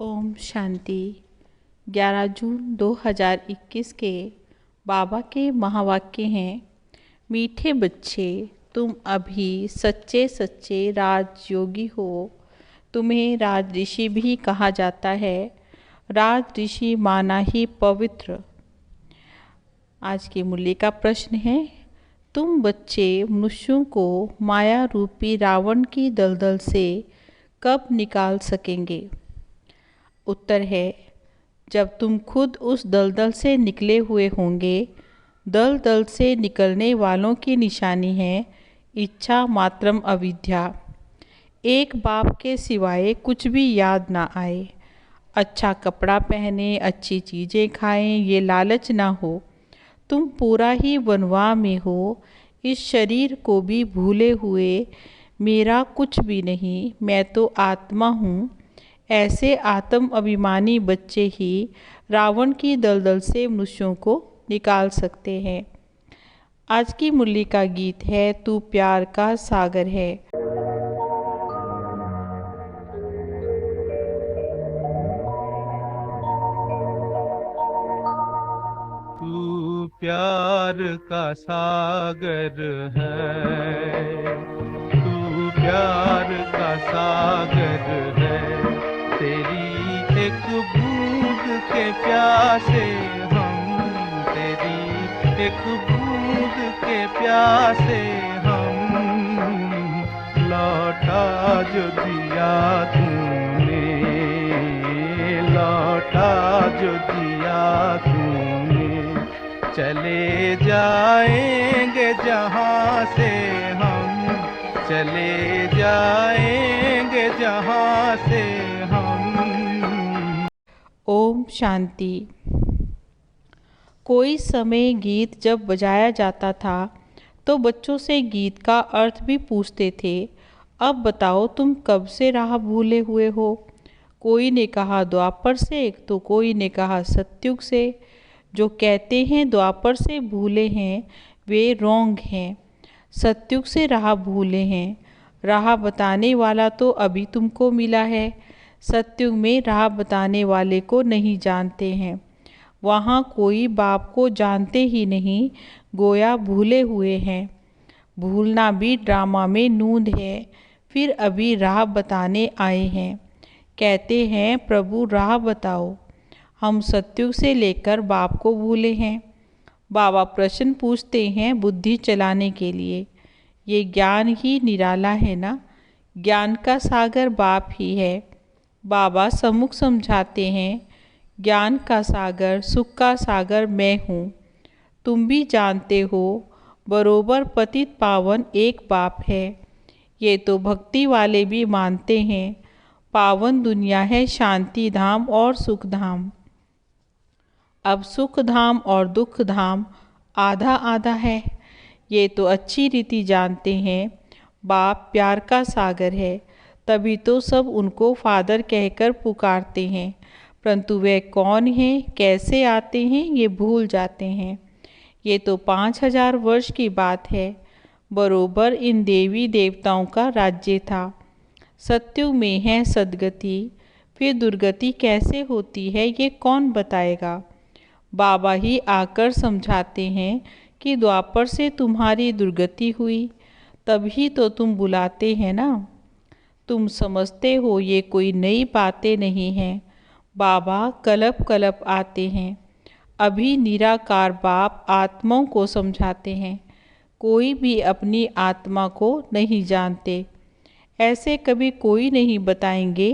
ओम शांति। 11 जून 2021 के बाबा के महावाक्य हैं। मीठे बच्चे, तुम अभी सच्चे सच्चे राजयोगी हो। तुम्हें राज ऋषि भी कहा जाता है। राज ऋषि माना ही पवित्र। आज की मुरली का प्रश्न है, तुम बच्चे मनुष्यों को माया रूपी रावण की दलदल से कब निकाल सकेंगे? उत्तर है, जब तुम खुद उस दलदल से निकले हुए होंगे। दलदल से निकलने वालों की निशानी है इच्छा मात्रम अविद्या। एक बाप के सिवाय कुछ भी याद ना आए। अच्छा कपड़ा पहने, अच्छी चीज़ें खाएं, ये लालच ना हो। तुम पूरा ही वनवा में हो। इस शरीर को भी भूले हुए, मेरा कुछ भी नहीं, मैं तो आत्मा हूँ। ऐसे आत्म अभिमानी बच्चे ही रावण की दलदल से मनुष्यों को निकाल सकते हैं। आज की मुरली का गीत है, तू प्यार का सागर है। तू प्यार का सागर है, तू प्यार का सागर है। तेरी एक बूंद के प्यासे हम, तेरी एक बूंद के प्यासे हम। लौटा जो दिया तूने, लौटा जो दिया तूने। चले जाएंगे जहाँ से हम, चले जाएंगे जहाँ से हम। ओम शांति। कोई समय गीत जब बजाया जाता था तो बच्चों से गीत का अर्थ भी पूछते थे। अब बताओ, तुम कब से राह भूले हुए हो? कोई ने कहा द्वापर से, तो कोई ने कहा सतयुग से। जो कहते हैं द्वापर से भूले हैं, वे रोंग हैं। सतयुग से राह भूले हैं। राह बताने वाला तो अभी तुमको मिला है। सतयुग में राह बताने वाले को नहीं जानते हैं। वहाँ कोई बाप को जानते ही नहीं, गोया भूले हुए हैं। भूलना भी ड्रामा में नूंद है। फिर अभी राह बताने आए हैं। कहते हैं प्रभु राह बताओ। हम सतयुग से लेकर बाप को भूले हैं। बाबा प्रश्न पूछते हैं बुद्धि चलाने के लिए। ये ज्ञान ही निराला है ना? ज्ञान का सागर बाप ही है। बाबा सम्मुख समझाते हैं, ज्ञान का सागर, सुख का सागर मैं हूँ। तुम भी जानते हो, बरोबर पतित पावन एक बाप है। ये तो भक्ति वाले भी मानते हैं। पावन दुनिया है शांति धाम और सुख धाम। अब सुख धाम और दुख धाम आधा आधा है, ये तो अच्छी रीति जानते हैं। बाप प्यार का सागर है, तभी तो सब उनको फादर कहकर पुकारते हैं। परंतु वे कौन हैं, कैसे आते हैं, ये भूल जाते हैं। ये तो 5000 वर्ष की बात है। बरोबर इन देवी देवताओं का राज्य था। सत्युग में है सदगति, फिर दुर्गति कैसे होती है, ये कौन बताएगा? बाबा ही आकर समझाते हैं कि द्वापर से तुम्हारी दुर्गति हुई, तभी तो तुम बुलाते हैं ना। तुम समझते हो ये कोई नई बातें नहीं हैं। बाबा कलप कलप आते हैं। अभी निराकार बाप आत्माओं को समझाते हैं। कोई भी अपनी आत्मा को नहीं जानते। ऐसे कभी कोई नहीं बताएंगे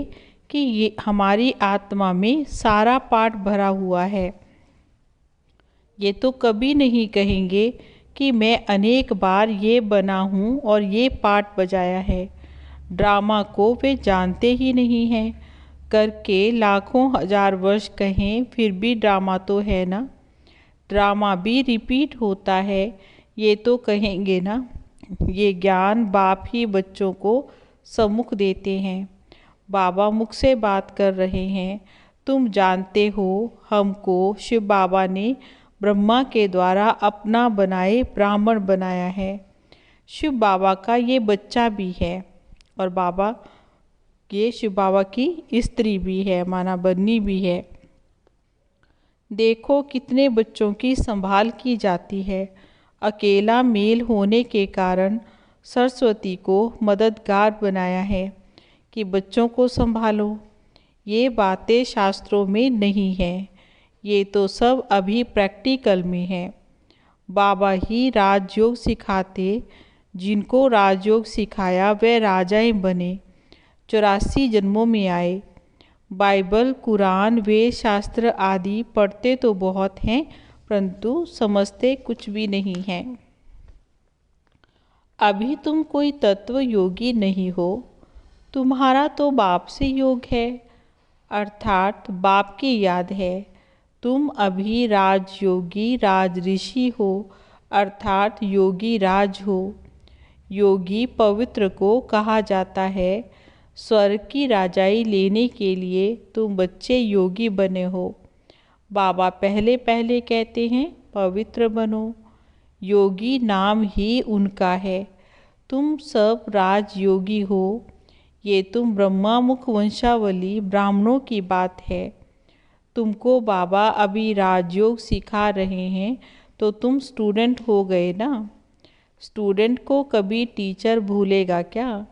कि ये हमारी आत्मा में सारा पाठ भरा हुआ है। ये तो कभी नहीं कहेंगे कि मैं अनेक बार ये बना हूँ और ये पाठ बजाया है। ड्रामा को वे जानते ही नहीं हैं। करके लाखों हजार वर्ष कहें, फिर भी ड्रामा तो है ना। ड्रामा भी रिपीट होता है, ये तो कहेंगे ना। ये ज्ञान बाप ही बच्चों को सम्मुख देते हैं। बाबा मुख से बात कर रहे हैं। तुम जानते हो, हमको शिव बाबा ने ब्रह्मा के द्वारा अपना बनाए ब्राह्मण बनाया है। शिव बाबा का ये बच्चा भी है। और बाबा ये शिव बाबा की स्त्री भी है, माना बन्नी भी है। देखो कितने बच्चों की संभाल की जाती है। अकेला मेल होने के कारण सरस्वती को मददगार बनाया है कि बच्चों को संभालो। ये बातें शास्त्रों में नहीं हैं, ये तो सब अभी प्रैक्टिकल में है। बाबा ही राजयोग सिखाते, जिनको राजयोग सिखाया वे राजाएं बने, 84 जन्मों में आए। बाइबल, कुरान, वेद शास्त्र आदि पढ़ते तो बहुत हैं, परंतु समझते कुछ भी नहीं हैं। अभी तुम कोई तत्व योगी नहीं हो, तुम्हारा तो बाप से योग है, अर्थात बाप की याद है। तुम अभी राजयोगी राज ऋषि हो, अर्थात योगी राज हो। योगी पवित्र को कहा जाता है। स्वर्ग की राजाई लेने के लिए तुम बच्चे योगी बने हो। बाबा पहले पहले कहते हैं पवित्र बनो। योगी नाम ही उनका है। तुम सब राजयोगी हो। ये तुम ब्रह्मा मुख वंशावली ब्राह्मणों की बात है। तुमको बाबा अभी राजयोग सिखा रहे हैं तो तुम स्टूडेंट हो गए ना। स्टूडेंट को कभी टीचर भूलेगा क्या?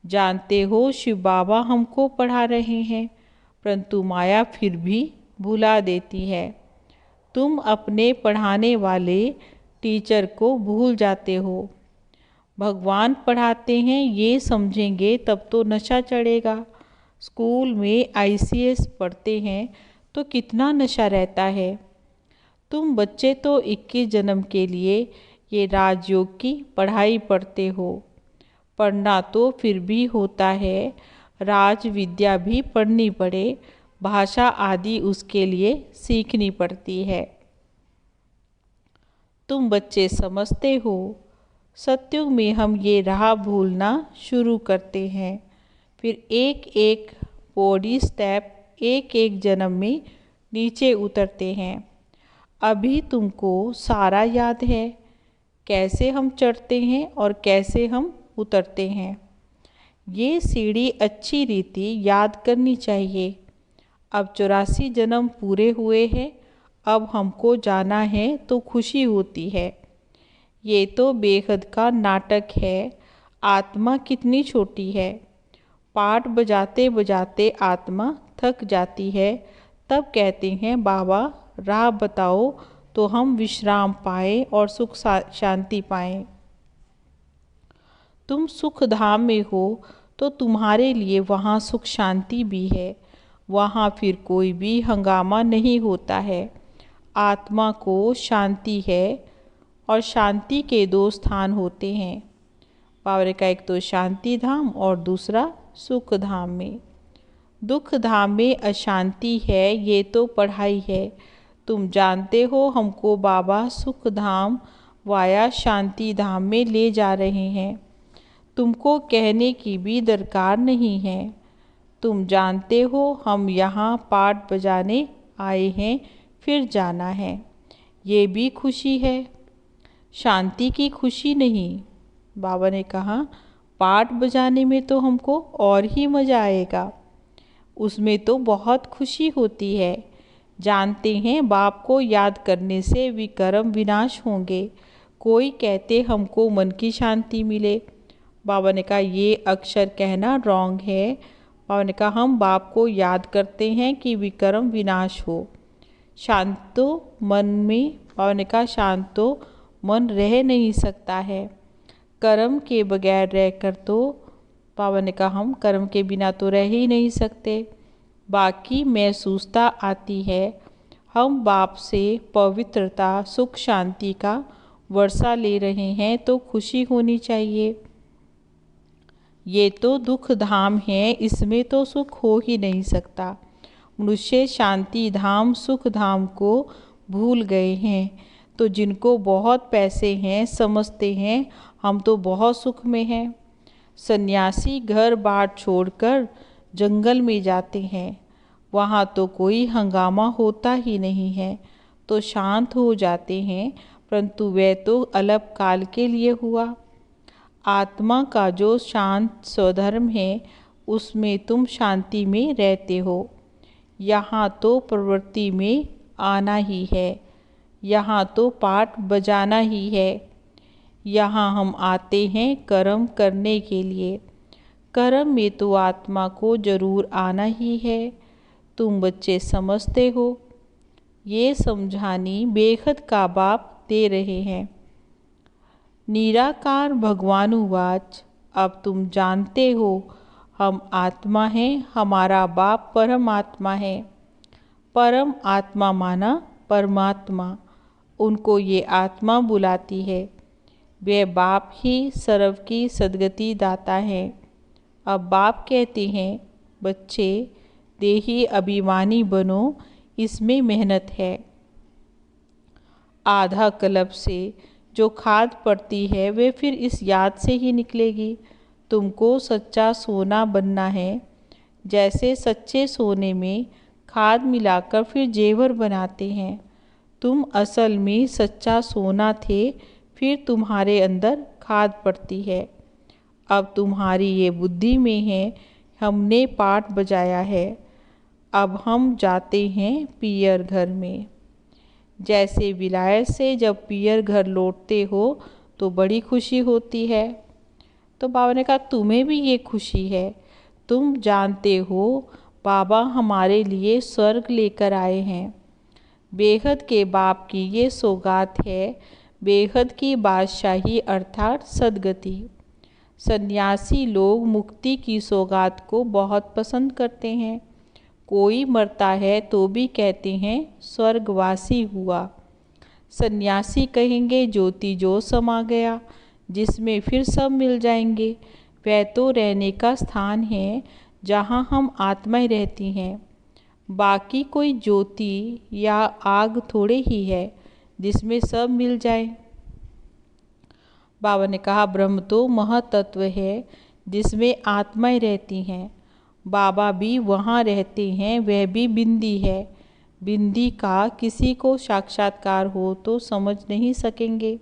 जानते हो शिव बाबा हमको पढ़ा रहे हैं, परंतु माया फिर भी भुला देती है। तुम अपने पढ़ाने वाले टीचर को भूल जाते हो। भगवान पढ़ाते हैं ये समझेंगे तब तो नशा चढ़ेगा। स्कूल में ICS पढ़ते हैं तो कितना नशा रहता है। तुम बच्चे तो 21 जन्म के लिए ये राजयोग की पढ़ाई पढ़ते हो। पढ़ना तो फिर भी होता है, राज विद्या भी पढ़नी पड़े, भाषा आदि उसके लिए सीखनी पड़ती है। तुम बच्चे समझते हो। सत्युग में हम ये राह भूलना शुरू करते हैं, फिर एक एक बॉडी स्टेप एक एक जन्म में नीचे उतरते हैं। अभी तुमको सारा याद है, कैसे हम चढ़ते हैं और कैसे हम उतरते हैं। ये सीढ़ी अच्छी रीति याद करनी चाहिए। अब 84 जन्म पूरे हुए हैं, अब हमको जाना है तो खुशी होती है। ये तो बेहद का नाटक है। आत्मा कितनी छोटी है। पाठ बजाते बजाते आत्मा थक जाती है, तब कहते हैं बाबा राह बताओ तो हम विश्राम पाएं और सुख शांति पाएं। तुम सुख धाम में हो तो तुम्हारे लिए वहाँ सुख शांति भी है। वहाँ फिर कोई भी हंगामा नहीं होता है। आत्मा को शांति है और शांति के 2 स्थान होते हैं। पावर का एक तो शांति धाम और दूसरा सुख धाम में। दुख धाम में अशांति है, ये तो पढ़ाई है। तुम जानते हो हमको बाबा सुख धाम वाया शांति धाम में ले जा रहे हैं। तुमको कहने की भी दरकार नहीं है। तुम जानते हो हम यहाँ पाठ बजाने आए हैं, फिर जाना है। ये भी खुशी है, शांति की खुशी नहीं। बाबा ने कहा पाठ बजाने में तो हमको और ही मज़ा आएगा, उसमें तो बहुत खुशी होती है। जानते हैं बाप को याद करने से विकर्म विनाश होंगे। कोई कहते हमको मन की शांति मिले। बाबा ने कहा ये अक्षर कहना रॉन्ग है। बाबा ने कहा हम बाप को याद करते हैं कि विकर्म विनाश हो। शांतो मन में, बाबा ने कहा शांतो मन रह नहीं सकता है। कर्म के बगैर रहकर तो, बाबा ने कहा हम कर्म के बिना तो रह ही नहीं सकते। बाकी महसूसता आती है। हम बाप से पवित्रता सुख शांति का वर्षा ले रहे हैं तो खुशी होनी चाहिए। ये तो दुख धाम है, इसमें तो सुख हो ही नहीं सकता। मनुष्य शांति धाम सुख धाम को भूल गए हैं। तो जिनको बहुत पैसे हैं समझते हैं हम तो बहुत सुख में हैं। सन्यासी घर बार छोड़कर जंगल में जाते हैं, वहाँ तो कोई हंगामा होता ही नहीं है, तो शांत हो जाते हैं, परंतु वह तो अल्पकाल के लिए हुआ। आत्मा का जो शांत स्वधर्म है उसमें तुम शांति में रहते हो। यहाँ तो प्रवृत्ति में आना ही है, यहाँ तो पाठ बजाना ही है। यहाँ हम आते हैं कर्म करने के लिए। कर्म में तो आत्मा को जरूर आना ही है। तुम बच्चे समझते हो। ये समझानी बेखद का बाप दे रहे हैं। निराकार भगवानुवाच, अब तुम जानते हो हम आत्मा हैं, हमारा बाप परम आत्मा है। परम आत्मा माना परमात्मा, उनको ये आत्मा बुलाती है। वे बाप ही सर्व की सद्गति दाता है। अब बाप कहते हैं, बच्चे देही अभिमानी बनो, इसमें मेहनत है। आधा कल्प से जो खाद पड़ती है वे फिर इस याद से ही निकलेगी। तुमको सच्चा सोना बनना है। जैसे सच्चे सोने में खाद मिलाकर फिर जेवर बनाते हैं। तुम असल में सच्चा सोना थे, फिर तुम्हारे अंदर खाद पड़ती है। अब तुम्हारी ये बुद्धि में है, हमने पाठ बजाया है। अब हम जाते हैं पियर घर में। जैसे विलायत से जब पियर घर लौटते हो तो बड़ी खुशी होती है। तो बाबा ने कहा, तुम्हें भी ये खुशी है। तुम जानते हो बाबा हमारे लिए स्वर्ग लेकर आए हैं। बेहद के बाप की ये सौगात है, बेहद की बादशाही अर्थात सद्गति। सन्यासी लोग मुक्ति की सौगात को बहुत पसंद करते हैं। कोई मरता है तो भी कहते हैं स्वर्गवासी हुआ। सन्यासी कहेंगे ज्योति जो समा गया, जिसमें फिर सब मिल जाएंगे। वह तो रहने का स्थान है जहाँ हम आत्माएं रहती हैं। बाकी कोई ज्योति या आग थोड़े ही है जिसमें सब मिल जाए। बाबा ने कहा, ब्रह्म तो महतत्व है जिसमें आत्माएं रहती हैं। बाबा भी वहाँ रहते हैं, वह भी बिंदी है। बिंदी का किसी को साक्षात्कार हो तो समझ नहीं सकेंगे।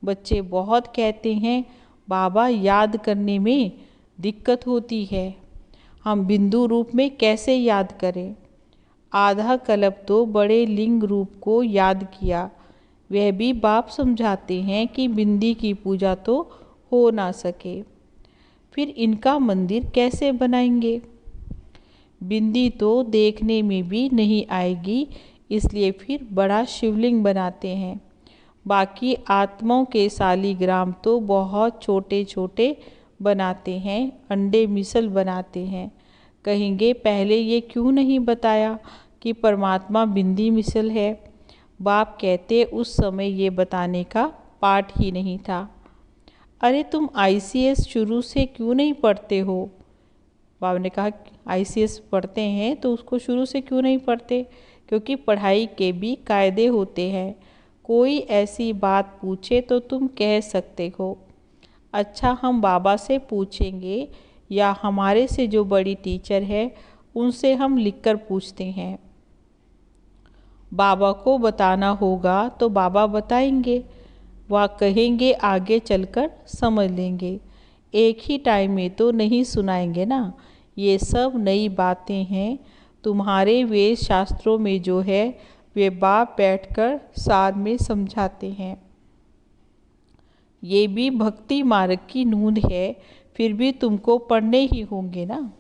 बच्चे बहुत कहते हैं बाबा याद करने में दिक्कत होती है, हम बिंदु रूप में कैसे याद करें। आधा कल्प तो बड़े लिंग रूप को याद किया। वह भी बाप समझाते हैं कि बिंदी की पूजा तो हो ना सके, फिर इनका मंदिर कैसे बनाएंगे। बिंदी तो देखने में भी नहीं आएगी, इसलिए फिर बड़ा शिवलिंग बनाते हैं। बाकी आत्माओं के शालिग्राम तो बहुत छोटे छोटे बनाते हैं, अंडे मिसल बनाते हैं। कहेंगे पहले ये क्यों नहीं बताया कि परमात्मा बिंदी मिसल है। बाप कहते उस समय ये बताने का पाठ ही नहीं था। अरे तुम ICS शुरू से क्यों नहीं पढ़ते हो। बाबा ने कहा ICS पढ़ते हैं तो उसको शुरू से क्यों नहीं पढ़ते, क्योंकि पढ़ाई के भी कायदे होते हैं। कोई ऐसी बात पूछे तो तुम कह सकते हो, अच्छा हम बाबा से पूछेंगे, या हमारे से जो बड़ी टीचर है उनसे हम लिखकर पूछते हैं। बाबा को बताना होगा तो बाबा बताएंगे, वह कहेंगे आगे चलकर समझ लेंगे। एक ही टाइम में तो नहीं सुनाएंगे ना। ये सब नई बातें हैं। तुम्हारे वेद शास्त्रों में जो है वे बाप बैठकर साथ में समझाते हैं। ये भी भक्ति मार्ग की नूंद है, फिर भी तुमको पढ़ने ही होंगे ना।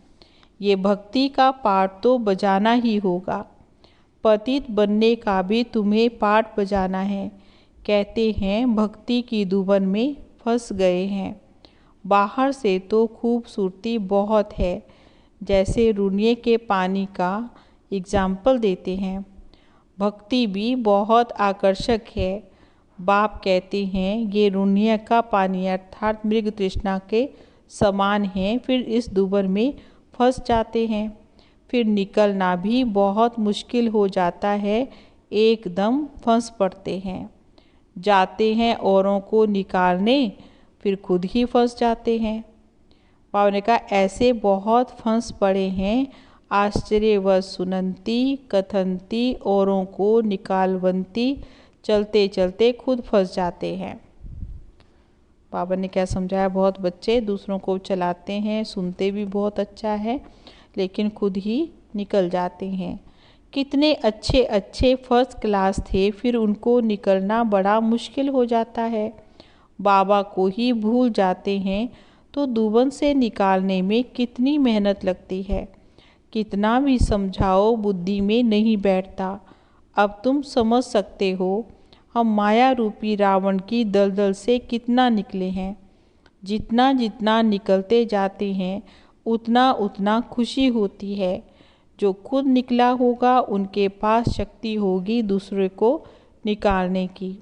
ये भक्ति का पाठ तो बजाना ही होगा। पतित बनने का भी तुम्हें पाठ बजाना है। कहते हैं भक्ति की दुबन में फंस गए हैं। बाहर से तो खूबसूरती बहुत है, जैसे रुनिए के पानी का एग्जाम्पल देते हैं। भक्ति भी बहुत आकर्षक है। बाप कहते हैं ये रुनिया का पानी अर्थात मृग तृष्णा के समान है, फिर इस दुबर में फंस जाते हैं। फिर निकलना भी बहुत मुश्किल हो जाता है, एकदम फंस पड़ते हैं। जाते हैं औरों को निकालने, फिर खुद ही फंस जाते हैं। बाबा ने कहा ऐसे बहुत फंस पड़े हैं, आश्चर्यवश सुनंती कथनती औरों को निकालवंती, चलते चलते खुद फंस जाते हैं। बाबा ने क्या समझाया, बहुत बच्चे दूसरों को चलाते हैं, सुनते भी बहुत अच्छा है, लेकिन खुद ही निकल जाते हैं। कितने अच्छे अच्छे फर्स्ट क्लास थे, फिर उनको निकलना बड़ा मुश्किल हो जाता है। बाबा को ही भूल जाते हैं तो दुबन से निकालने में कितनी मेहनत लगती है। कितना भी समझाओ बुद्धि में नहीं बैठता। अब तुम समझ सकते हो हम माया रूपी रावण की दलदल से कितना निकले हैं। जितना जितना निकलते जाते हैं उतना उतना खुशी होती है। जो खुद निकला होगा उनके पास शक्ति होगी दूसरे को निकालने की।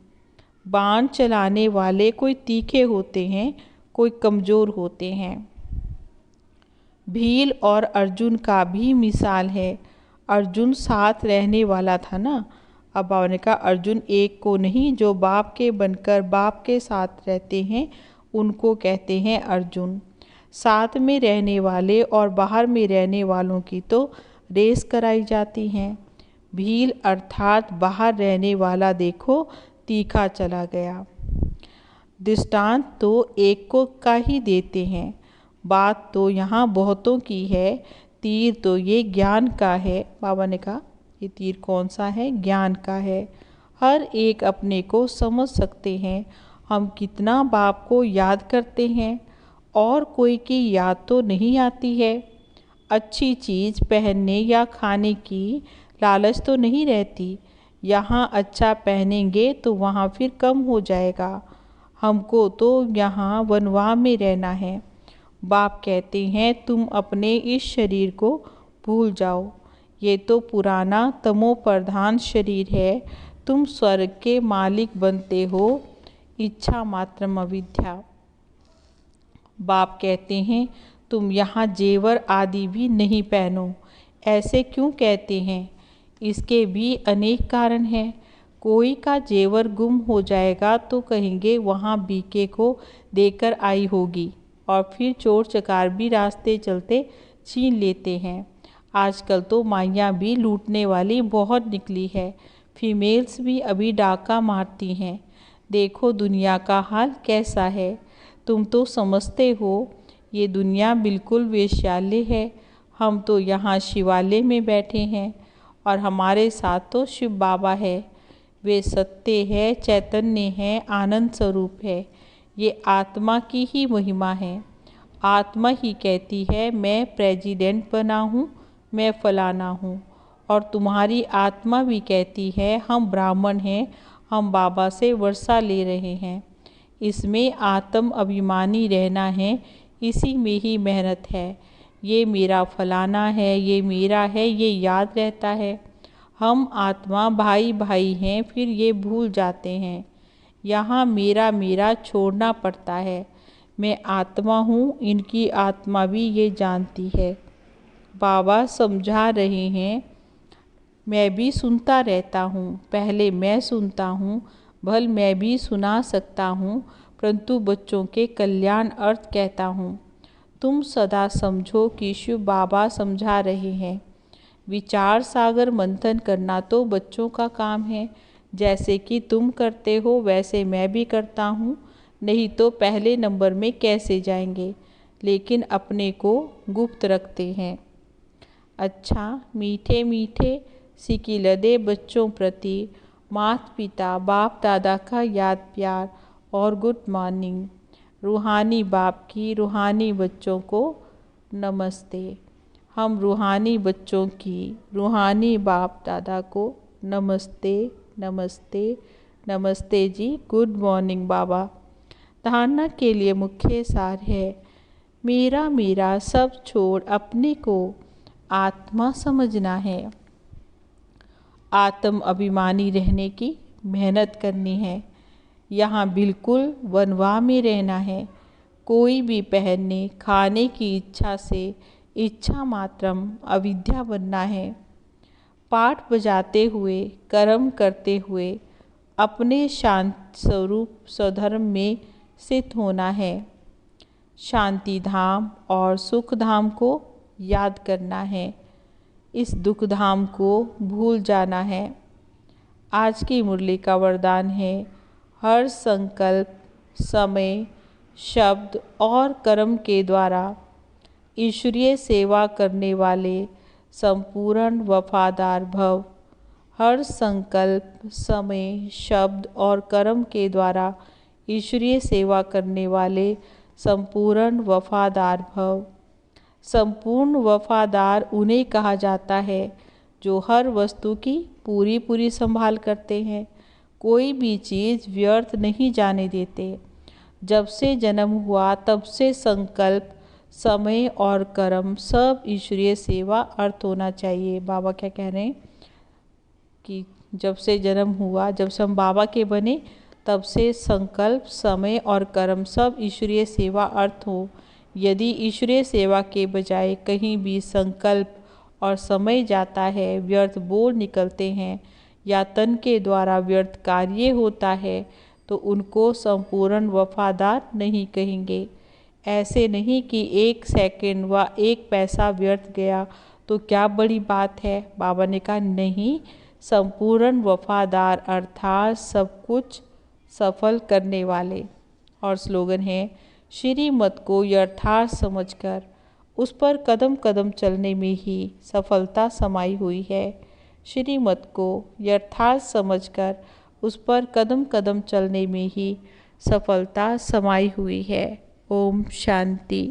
बाण चलाने वाले कोई तीखे होते हैं, कोई कमज़ोर होते हैं। भील और अर्जुन का भी मिसाल है। अर्जुन साथ रहने वाला था ना। अब बाबा ने कहा अर्जुन एक को नहीं, जो बाप के बनकर बाप के साथ रहते हैं उनको कहते हैं अर्जुन। साथ में रहने वाले और बाहर में रहने वालों की तो रेस कराई जाती हैं। भील अर्थात बाहर रहने वाला देखो तीखा चला गया। दृष्टांत तो एक को का ही देते हैं, बात तो यहाँ बहुतों की है। तीर तो ये ज्ञान का है। बाबा ने कहा ये तीर कौन सा है, ज्ञान का है। हर एक अपने को समझ सकते हैं। हम कितना बाप को याद करते हैं और कोई की याद तो नहीं आती है। अच्छी चीज़ पहनने या खाने की लालच तो नहीं रहती। यहाँ अच्छा पहनेंगे तो वहाँ फिर कम हो जाएगा। हमको तो यहाँ वनवाह में रहना है। बाप कहते हैं तुम अपने इस शरीर को भूल जाओ। ये तो पुराना तमो प्रधान शरीर है। तुम स्वर्ग के मालिक बनते हो। इच्छा मात्रम अविद्या। बाप कहते हैं तुम यहाँ जेवर आदि भी नहीं पहनो। ऐसे क्यों कहते हैं? इसके भी अनेक कारण हैं। कोई का जेवर गुम हो जाएगा तो कहेंगे वहाँ बीके को देकर आई होगी, और फिर चोर चकार भी रास्ते चलते छीन लेते हैं। आजकल तो माइयाँ भी लूटने वाली बहुत निकली है। फीमेल्स भी अभी डाका मारती हैं। देखो दुनिया का हाल कैसा है। तुम तो समझते हो ये दुनिया बिल्कुल वेश्यालय है। हम तो यहाँ शिवालय में बैठे हैं और हमारे साथ तो शिव बाबा है। वे सत्य है, चैतन्य है, आनंद स्वरूप है। ये आत्मा की ही महिमा है। आत्मा ही कहती है मैं प्रेसिडेंट बना हूँ, मैं फलाना हूँ। और तुम्हारी आत्मा भी कहती है हम ब्राह्मण हैं, हम बाबा से वर्षा ले रहे हैं। इसमें आत्म अभिमानी रहना है, इसी में ही मेहनत है। ये मेरा फलाना है, ये मेरा है, ये याद रहता है। हम आत्मा भाई भाई हैं, फिर ये भूल जाते हैं। यहाँ मेरा मेरा छोड़ना पड़ता है। मैं आत्मा हूँ, इनकी आत्मा भी ये जानती है। बाबा समझा रहे हैं मैं भी सुनता रहता हूँ। पहले मैं सुनता हूँ, भल मैं भी सुना सकता हूँ, परंतु बच्चों के कल्याण अर्थ कहता हूँ। तुम सदा समझो कि शिव बाबा समझा रहे हैं। विचार सागर मंथन करना तो बच्चों का काम है। जैसे कि तुम करते हो वैसे मैं भी करता हूँ, नहीं तो पहले नंबर में कैसे जाएंगे। लेकिन अपने को गुप्त रखते हैं। अच्छा मीठे मीठे सिकिलदे बच्चों प्रति माता पिता बाप दादा का याद प्यार और गुड मॉर्निंग। रूहानी बाप की रूहानी बच्चों को नमस्ते। हम रूहानी बच्चों की रूहानी बाप दादा को नमस्ते नमस्ते नमस्ते जी। गुड मॉर्निंग बाबा। धारणा के लिए मुख्य सार है मेरा मेरा सब छोड़ अपने को आत्मा समझना है। आत्म अभिमानी रहने की मेहनत करनी है। यहाँ बिल्कुल वनवाह में रहना है। कोई भी पहनने खाने की इच्छा से इच्छा मात्रम अविद्या बनना है। पाठ बजाते हुए कर्म करते हुए अपने शांत स्वरूप स्वधर्म में स्थित होना है। शांति धाम और सुख धाम को याद करना है। इस दुख धाम को भूल जाना है। आज की मुरली का वरदान है हर संकल्प समय शब्द और कर्म के द्वारा ईश्वरीय सेवा करने वाले संपूर्ण वफादार भव। हर संकल्प, समय, शब्द और कर्म के द्वारा ईश्वरीय सेवा करने वाले संपूर्ण वफादार भव। संपूर्ण वफादार उन्हें कहा जाता है जो हर वस्तु की पूरी पूरी संभाल करते हैं, कोई भी चीज़ व्यर्थ नहीं जाने देते। जब से जन्म हुआ तब से संकल्प, समय और कर्म सब ईश्वरीय सेवा अर्थ होना चाहिए। बाबा क्या कह रहे हैं कि जब से जन्म हुआ, जब से हम बाबा के बने, तब से संकल्प, समय और कर्म सब ईश्वरीय सेवा अर्थ हो। यदि ईश्वरीय सेवा के बजाय कहीं भी संकल्प और समय जाता है, व्यर्थ बोल निकलते हैं या तन के द्वारा व्यर्थ कार्य होता है, तो उनको संपूर्ण वफादार नहीं कहेंगे। ऐसे नहीं कि 1 सेकंड व 1 पैसा व्यर्थ गया तो क्या बड़ी बात है। बाबा ने कहा नहीं, संपूर्ण वफादार अर्थात सब कुछ सफल करने वाले। और स्लोगन है, श्रीमत को यथार्थ समझकर उस पर कदम कदम चलने में ही सफलता समाई हुई है। श्रीमत को यथार्थ समझकर उस पर कदम कदम चलने में ही सफलता समाई हुई है। ओम शांति।